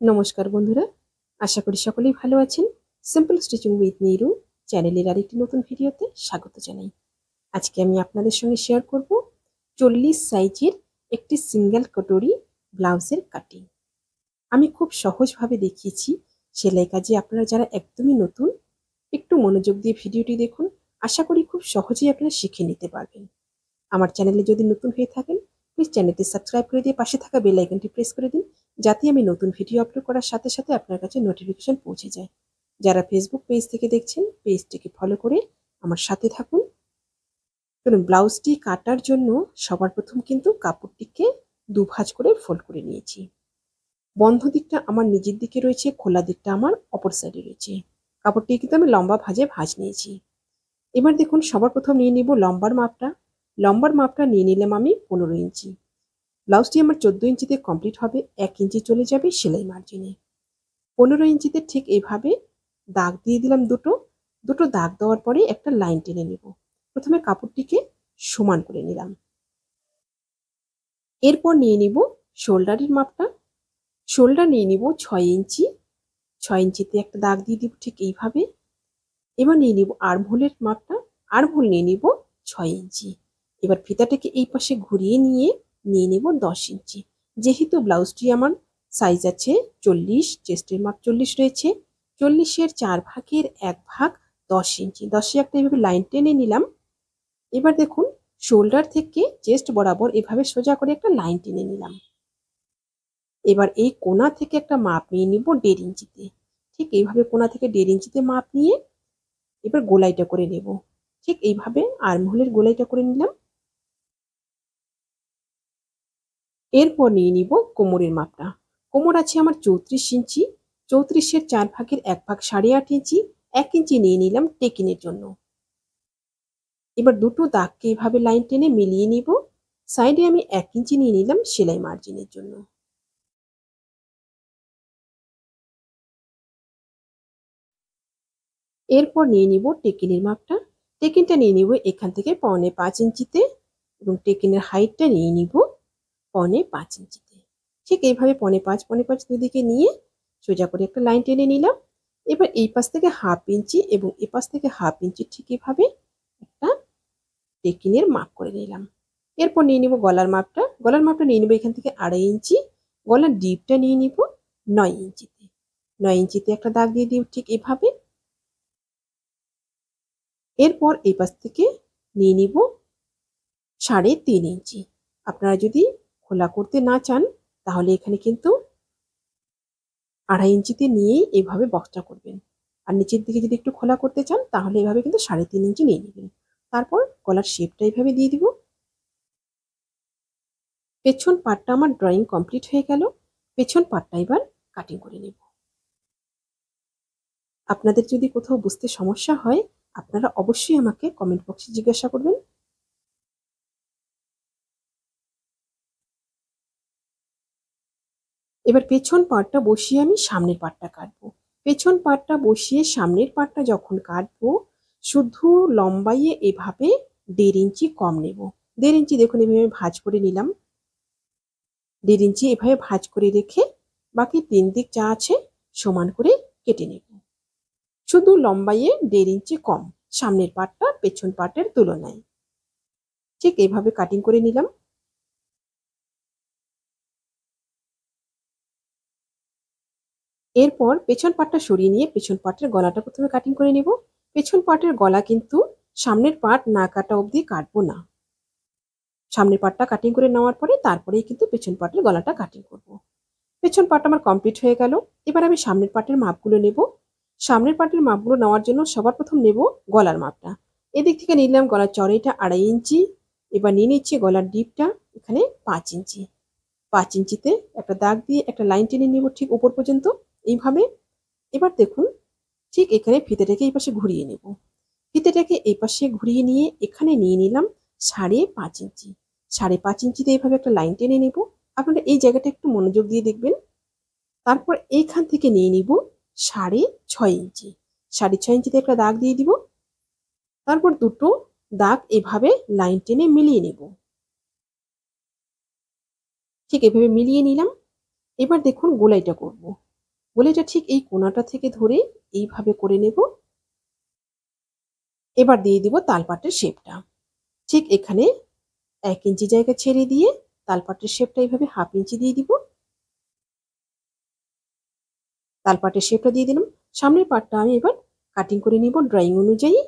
নমস্কার বন্ধুরা, আশা করি সকলেই ভালো আছেন। সিম্পল স্টিচিং উইথ নিরু চ্যানেলের আরেকটি নতুন ভিডিওতে স্বাগত জানাই। আজকে আমি আপনাদের সঙ্গে শেয়ার করব 40 সাইজের একটি সিঙ্গেল কটোরি ব্লাউজের কাটিং। আমি খুব সহজভাবে দেখিয়েছি সেলাই কাজে। আপনারা যারা একদমই নতুন, একটু মনোযোগ দিয়ে ভিডিওটি দেখুন। আশা করি খুব সহজেই আপনারা শিখে নিতে পারবেন। আমার চ্যানেলে যদি নতুন হয়ে থাকেন, প্লিজ চ্যানেলটি সাবস্ক্রাইব করে দিয়ে পাশে থাকা বেল আইকনটি প্রেস করে দিন, যাতে আমি নতুন ভিডিও আপলোড করার সাথে সাথে আপনার কাছে নোটিফিকেশন পৌঁছে যায়। যারা ফেসবুক পেজ থেকে দেখছেন, পেজটিকে ফলো করে আমার সাথে থাকুন। চলুন, ব্লাউজটি কাটার জন্য সবার প্রথম কিন্তু কাপড়টিকে দুভাঁজ করে ফোল্ড করে নিয়েছি। বন্ধ দিকটা আমার নিজের দিকে রয়েছে, খোলা দিকটা আমার অপর সাইডে রয়েছে। কাপড়টি কিন্তু আমি লম্বা ভাঁজে ভাঁজ নিয়েছি। এবার দেখুন, সবার প্রথম নিয়ে নিব লম্বার মাপটা। লম্বার মাপটা নিয়ে নিলাম আমি 15 ইঞ্চি। ব্লাউজটি আমার 14 ইঞ্চিতে কমপ্লিট হবে, 1 ইঞ্চি চলে যাবে সেলাই মার্জিনে। 15 ইঞ্চিতে ঠিক এইভাবে দাগ দিয়ে দিলাম দুটো দাগ দেওয়ার পরে একটা লাইন টেনে নেব। প্রথমে কাপড়টিকে সমান করে নিলাম। এরপর নিয়ে নিব শোল্ডারের মাপটা। শোল্ডার নিয়ে নিব 6 ইঞ্চি। 6 ইঞ্চিতে একটা দাগ দিয়ে দিব ঠিক এইভাবে। এবার নিয়ে নিব আর্মহোলের মাপটা। আর্মহোল নিয়ে নিব 6 ইঞ্চি। এবার ফিতাটাকে এই পাশে ঘুরিয়ে নিয়ে নিব 10 ইঞ্চি। যেহেতু ব্লাউজটি আমার সাইজ আছে 40, চেস্টের মাপ 40 রয়েছে, 40-এর 4 ভাগের 1 ভাগ 10 ইঞ্চি। 10-এ একটা এভাবে লাইন টেনে নিলাম। এবার দেখুন, শোল্ডার থেকে চেস্ট বরাবর এভাবে সোজা করে একটা লাইন টেনে নিলাম। এবার এই কোণা থেকে একটা মাপ নিয়ে নিব 1.5 ইঞ্চিতে। ঠিক এইভাবে কোণা থেকে 1.5 ইঞ্চিতে মাপ নিয়ে এবার গোলাইটা করে নেব। ঠিক এইভাবে আর্মহোলের গোলাইটা করে নিলাম। এরপর নিয়ে নিব কোমরের মাপটা। কোমর আছে আমার 34 ইঞ্চি। 34-এর 4 ভাগের 1 ভাগ 8.5 ইঞ্চি। 1 ইঞ্চি নিয়ে নিলাম টেকিনের জন্য। এবার দুটো দাগকে এভাবে লাইন টেনে মিলিয়ে নিব। সাইডে আমি 1 ইঞ্চি নিয়ে নিলাম সেলাই মার্জিনের জন্য। এরপর নিয়ে নিব টেকিনের মাপটা। টেকিনটা নিয়ে নিব এখান থেকে 4.25 ইঞ্চিতে এবং টেকিনের হাইটটা নিয়ে নিব 4.25 ইঞ্চিতে। ঠিক এইভাবে 4.5 দুদিকে নিয়ে সোজা করে একটা লাইন টেনে নিলাম। এবার এই পাশ থেকে 1/2 ইঞ্চি এবং এ পাশ থেকে 1/2 ইঞ্চি ঠিক এইভাবে একটা টেকিনের মাপ করে নিলাম। এরপর নিয়ে নিব গলার মাপটা। গলার মাপটা নিয়ে নিব এখান থেকে 2.5 ইঞ্চি। গলার ডিপটা নিয়ে নিব 9 ইঞ্চিতে। 9 ইঞ্চিতে একটা দাগ দিয়ে দিব ঠিক এভাবে। এরপর এই পাশ থেকে নিয়ে নিব 3.5 ইঞ্চি। আপনারা যদি খোলা করতে না চান, তাহলে এখানে কিন্তু 2.5 ইঞ্চিতে নিয়েই এভাবে বক্সটা করবেন। আর নিচের দিকে যদি একটু খোলা করতে চান, তাহলে এভাবে কিন্তু 3.5 ইঞ্চি নিয়ে নেবেন। তারপর গলার শেপটা এইভাবে দিয়ে দিব। পেছন পার্টটা আমার ড্রয়িং কমপ্লিট হয়ে গেল। পেছন পার্টটা এবার কাটিং করে নেব। আপনাদের যদি কোথাও বুঝতে সমস্যা হয়, আপনারা অবশ্যই আমাকে কমেন্ট বক্সে জিজ্ঞাসা করবেন। এবার পেছন পার্টটা বসিয়ে আমি সামনের পার্টটা কাটবো। পেছন পার্টটা বসিয়ে সামনের পার্টটা যখন কাটবো, শুধু লম্বাইয়ে এভাবে 1.5 ইঞ্চি কম নেব। 1.5 ইঞ্চি দেখুন এভাবে ভাঁজ করে নিলাম। 1.5 ইঞ্চি এভাবে ভাঁজ করে রেখে বাকি 3 দিক যা আছে সমান করে কেটে নেব। শুধু লম্বাইয়ে 1.5 ইঞ্চি কম সামনের পার্টটা পেছন পার্টের তুলনায়। ঠিক এইভাবে কাটিং করে নিলাম। এরপর পেছন পার্টটা সরিয়ে নিয়ে পেছন পার্টের গলাটা প্রথমে কাটিং করে নেব। পেছন পার্টের গলা কিন্তু সামনের পার্ট না কাটা অবধি কাটবো না। সামনের পার্টটা কাটিং করে নেওয়ার পরে তারপরেই কিন্তু পেছন পার্টের গলাটা কাটিং করব। পেছন পার্ট আমার কমপ্লিট হয়ে গেল। এবার আমি সামনের পার্টের মাপগুলো নেব। সামনের পার্টের মাপগুলো নেওয়ার জন্য সবার প্রথম নেব গলার মাপটা। এদিক থেকে নিলাম গলার চড়াইটা 2.5 ইঞ্চি। এবার নিয়ে নিচ্ছি গলার ডিপটা এখানে 5 ইঞ্চি। 5 ইঞ্চিতে একটা দাগ দিয়ে একটা লাইন টেনে নেব ঠিক উপর পর্যন্ত এইভাবে। এবার দেখুন, ঠিক এখানে ফিতেটাকে এই পাশে ঘুরিয়ে নেব। ফিতেটাকে এই পাশে ঘুরিয়ে নিয়ে এখানে নিয়ে নিলাম 5.5 ইঞ্চি। 5.5 ইঞ্চিতে এইভাবে একটা লাইন টেনে নেব। আপনারা এই জায়গাটা একটু মনোযোগ দিয়ে দেখবেন। তারপর এইখান থেকে নিয়ে নিব 6.5 ইঞ্চি। 6.5 ইঞ্চিতে একটা দাগ দিয়ে দিব। তারপর দুটো দাগ এভাবে লাইন টেনে মিলিয়ে নেব। ঠিক এভাবে মিলিয়ে নিলাম। এবার দেখুন গোলাইটা করব। গলিটা ঠিক এই কোণাটা থেকে ধরে এইভাবে করে নেব। এবার দিয়ে দিব তালপাটের শেপটা। ঠিক এখানে 1 ইঞ্চি জায়গা ছেড়ে দিয়ে তালপাটের শেপটা এইভাবে 1/2 ইঞ্চি দিয়ে দিব। তালপাটের শেপটা দিয়ে দিলাম। সামনের পার্টটা আমি এবার কাটিং করে নিব ড্রয়িং অনুযায়ী।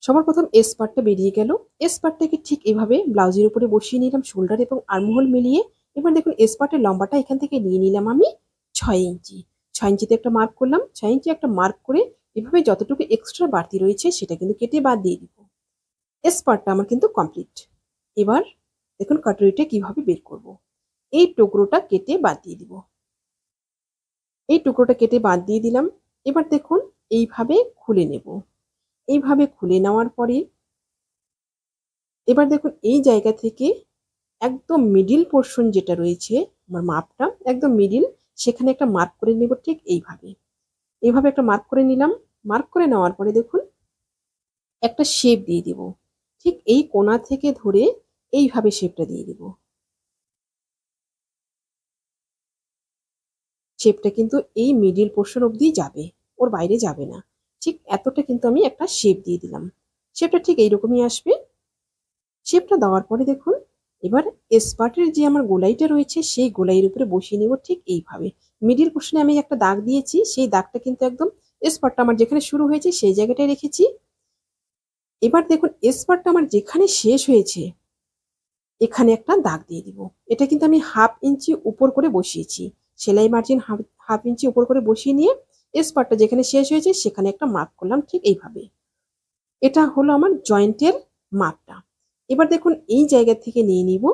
সবার প্রথম এস পার্টটা বেরিয়ে গেল। এস পার্টটাকে ঠিক এভাবে ব্লাউজের উপরে বসিয়ে নিলাম শোল্ডার এবং আর্মহোল মিলিয়ে। এবার দেখুন এস পার্টের লম্বাটা এখান থেকে নিয়ে নিলাম আমি 6 ইঞ্চি। 6 ইঞ্চিতে একটা মার্ক করলাম। 6 ইঞ্চি একটা মার্ক করে এভাবে যতটুকু এক্সট্রা বাড়তি রয়েছে সেটা কিন্তু কেটে বাদ দিয়ে দিব। এস পার্টটা আমার কিন্তু কমপ্লিট। এবার দেখুন কাটরিটা কিভাবে বের করব। এই টুকরোটা কেটে বাদ দিয়ে দিব। এই টুকরোটা কেটে বাদ দিয়ে দিলাম। এবার দেখুন এইভাবে খুলে নেব। এইভাবে খুলে নেওয়ার পরে এবার দেখুন এই জায়গা থেকে একদম মিডিল পোর্শন যেটা রয়েছে আমার মাপটা একদম মিডিল, সেখানে একটা মার্ক করে নেব ঠিক এইভাবে। এইভাবে একটা মার্ক করে নিলাম। মার্ক করে নেওয়ার পরে দেখুন একটা শেপ দিয়ে দিব। ঠিক এই কোণা থেকে ধরে এইভাবে শেপটা দিয়ে দিব। শেপটা কিন্তু এই মিডিল পোর্শন অবধি যাবে, ওর বাইরে যাবে না। ঠিক এতটা কিন্তু আমি একটা শেপ দিয়ে দিলাম। শেপটা ঠিক এইরকমই আসবে। শেপটা দেওয়ার পরে দেখুন এবার স্পার্টের যে আমার গোলাইটা রয়েছে সেই গোলাইয়ের উপরে বসিয়ে নিব ঠিক এইভাবে। মিডিল পোর্শনে আমি একটা দাগ দিয়েছি, সেই দাগটা কিন্তু একদম স্পার্টটা আমার যেখানে শুরু হয়েছে সেই জায়গাটায় রেখেছি। এবার দেখুন স্পার্টটা আমার যেখানে শেষ হয়েছে এখানে একটা দাগ দিয়ে দিব। এটা কিন্তু আমি 1/2 ইঞ্চি উপর করে বসিয়েছি। সেলাই মার্জিন 1/2 ইঞ্চি উপর করে বসিয়ে নিয়ে স্পার্টটা যেখানে শেষ হয়েছে সেখানে একটা মার্ক করলাম ঠিক এইভাবে। এটা হলো আমার জয়েন্টের মাপটা। এবার দেখুন এই জায়গা থেকে নিয়ে নিব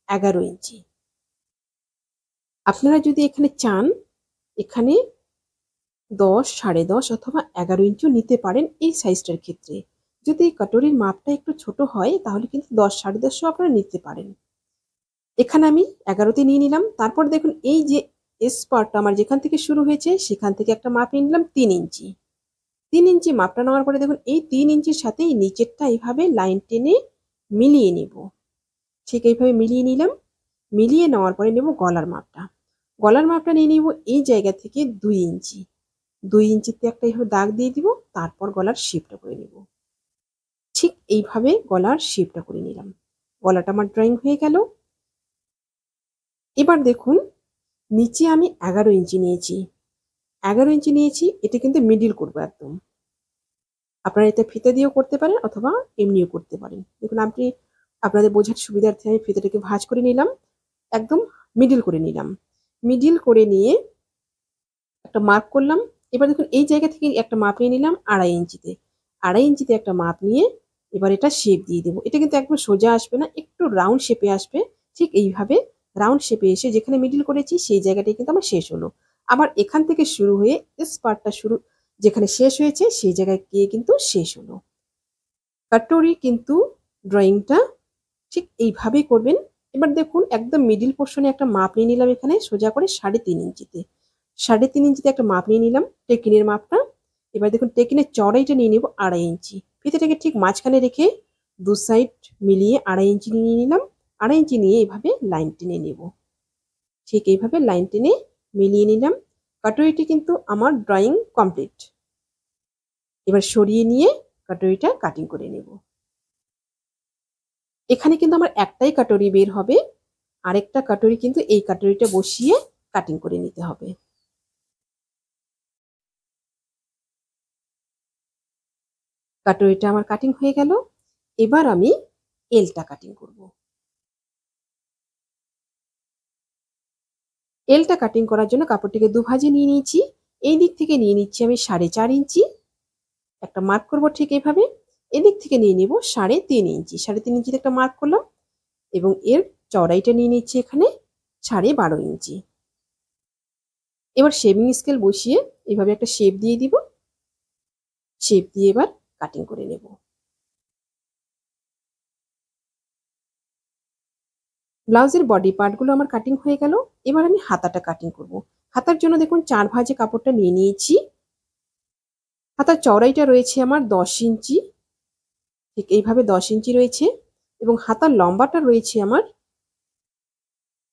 11 ইঞ্চি। আপনারা যদি এখানে চান এখানে 10, 10.5 অথবা 11 ইঞ্চিও নিতে পারেন এই সাইজটার ক্ষেত্রে। যদি কাটরির মাপটা একটু ছোট হয় তাহলে কিন্তু 10, 10.5ও আপনারা নিতে পারেন। এখানে আমি 11তে নিয়ে নিলাম। তারপর দেখুন এই যে স্পার্টটা আমার যেখান থেকে শুরু হয়েছে সেখান থেকে একটা মাপ নিয়ে নিলাম 3 ইঞ্চি। 3 ইঞ্চি মাপটা নেওয়ার পরে দেখুন এই 3 ইঞ্চির সাথে এই নিচেরটা এইভাবে লাইন টেনে মিলিয়ে নেব। ঠিক এইভাবে মিলিয়ে নিলাম। মিলিয়ে নেওয়ার পরে নেব গলার মাপটা। গলার মাপটা নিয়ে নিব এই জায়গা থেকে 2 ইঞ্চি। 2 ইঞ্চিতে একটা এইভাবে দাগ দিয়ে দিব। তারপর গলার শেপটা করে নেব। ঠিক এইভাবে গলার শেপটা করে নিলাম। গলাটা আমার ড্রয়িং হয়ে গেল। এবার দেখুন নিচে আমি 11 ইঞ্চি নিয়েছি। 11 ইঞ্চি নিয়েছি, এটা কিন্তু মিডিল করবো একদম। আপনারা এটা ফিতে দিয়েও করতে পারেন অথবা এমনিও করতে পারেন। দেখুন আপনি আপনাদের বোঝার সুবিধার্থে আমি ফিতেটাকে ভাঁজ করে নিলাম, একদম মিডিল করে নিলাম। মিডিল করে নিয়ে একটা মার্ক করলাম। এবার দেখুন এই জায়গা থেকে একটা মাপ নিয়ে নিলাম 2.5 ইঞ্চিতে। 2.5 ইঞ্চিতে একটা মাপ নিয়ে এবার এটা শেপ দিয়ে দেবো। এটা কিন্তু একদম সোজা আসবে না, একটু রাউন্ড শেপে আসবে। ঠিক এইভাবে রাউন্ড শেপে এসে যেখানে মিডিল করেছি সেই জায়গাটাই কিন্তু আমার শেষ হলো। আবার এখান থেকে শুরু হয়ে পার্টটা শুরু যেখানে শেষ হয়েছে সেই জায়গায় গিয়ে কিন্তু শেষ হলো। কাটরি কিন্তু ড্রয়িংটা ঠিক এইভাবেই করবেন। এবার দেখুন একদম মিডিল পোর্শনে একটা মাপ নিয়ে নিলাম এখানে সোজা করে 3.5 ইঞ্চিতে। 3.5 ইঞ্চিতে একটা মাপ নিয়ে নিলাম টেকিনের মাপটা। এবার দেখুন টেকিনের চড়াইটা নিয়ে নেব 2.5 ইঞ্চি। ফিতেটাকে ঠিক মাঝখানে রেখে দু সাইড মিলিয়ে 2.5 ইঞ্চি নিয়ে নিলাম। 2.5 ইঞ্চি নিয়ে এইভাবে লাইন টেনে নেব। ঠিক এইভাবে লাইন টেনে মিলিয়ে নিলাম। কাটরিটি কিন্তু আমার ড্রয়িং কমপ্লিট। এবার সরিয়ে নিয়ে কাটরিটা কাটিং করে নেব। এখানে কিন্তু আমার একটাই কাটরি বের হবে, আরেকটা কাটরি কিন্তু এই কাটরিটা বসিয়ে কাটিং করে নিতে হবে। কাটরিটা আমার কাটিং হয়ে গেল। এবার আমি এলটা কাটিং করব। এলটা কাটিং করার জন্য কাপড়টিকে দুভাজে নিয়ে নিয়েছি। এই দিক থেকে নিয়ে নিচ্ছি আমি 4.5 ইঞ্চি। একটা মার্ক করব ঠিক এইভাবে। এদিক থেকে নিয়ে নেব 3.5 ইঞ্চি। 3.5 ইঞ্চিতে একটা মার্ক করলাম এবং এর চড়াইটা নিয়ে নিচ্ছি এখানে 12.5 ইঞ্চি। এবার শেভিং স্কেল বসিয়ে এইভাবে একটা শেপ দিয়ে দিব। শেপ দিয়ে এবার কাটিং করে নেব। ব্লাউজের বডি পার্টগুলো আমার কাটিং হয়ে গেল। এবার আমি হাতাটা কাটিং করব। হাতার জন্য দেখুন 4 ভাঁজে কাপড়টা নিয়ে নিয়েছি। হাতার চওড়াইটা রয়েছে আমার 10 ইঞ্চি, ঠিক এইভাবে 10 ইঞ্চি রয়েছে, এবং হাতার লম্বাটা রয়েছে আমার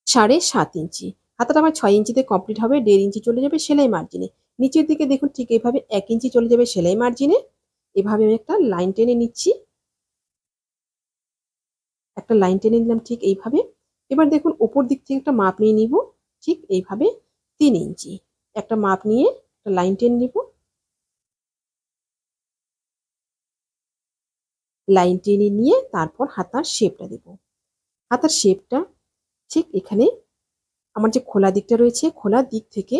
7.5 ইঞ্চি। হাতাটা আমার 6 ইঞ্চিতে কমপ্লিট হবে, 1.5 ইঞ্চি চলে যাবে সেলাই মার্জিনে। নিচের দিকে দেখুন ঠিক এইভাবে 1 ইঞ্চি চলে যাবে সেলাই মার্জিনে। এভাবে আমি একটা লাইন টেনে নিচ্ছি, একটা লাইন টেনে নিলাম ঠিক এইভাবে। এবার দেখুন উপর দিক থেকে একটা মাপ নিয়ে নিব, ঠিক এইভাবে 3 ইঞ্চি একটা মাপ নিয়ে একটা লাইন টেনে নিব। লাইন টেনে নিয়ে তারপর হাতার শেপটা দেব। হাতার শেপটা ঠিক এখানে আমার যে খোলা দিকটা রয়েছে, খোলার দিক থেকে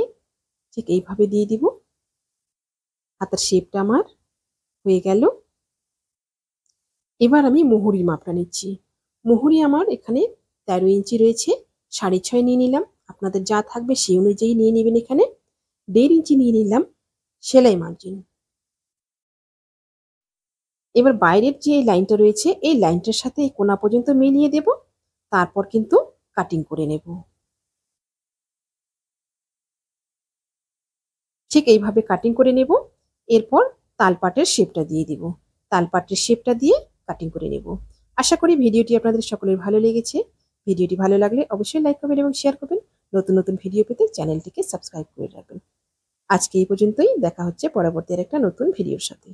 ঠিক এইভাবে দিয়ে দিব। হাতার শেপটা আমার হয়ে গেল। এবার আমি মুহুরির মাপটা নিচ্ছি। মুহুরি আমার এখানে 13 ইঞ্চি রয়েছে, 6.5 নিয়ে নিলাম। আপনাদের যা থাকবে সেই অনুযায়ী নিয়ে নেবেন। এখানে 1.5 ইঞ্চি নিয়ে নিলাম সেলাই মার্জিন। এবার বাইরের যে লাইনটা রয়েছে এই লাইনটার সাথে এই কোনা পর্যন্ত মিলিয়ে দেব, তারপর কিন্তু কাটিং করে নেব। ঠিক এইভাবে কাটিং করে নেব। এরপর তালপাটের শেপটা দিয়ে দিব। তালপাটের শেপটা দিয়ে কাটিং করে নেব। আশা করি ভিডিওটি আপনাদের সকলের ভালো লেগেছে। ভিডিওটি ভালো লাগলে অবশ্যই লাইক করবেন এবং শেয়ার করবেন। নতুন নতুন ভিডিও পেতে চ্যানেলটিকে সাবস্ক্রাইব করে রাখবেন। আজকে এই পর্যন্তই, দেখা হচ্ছে পরবর্তী একটা নতুন ভিডিওর সাথে।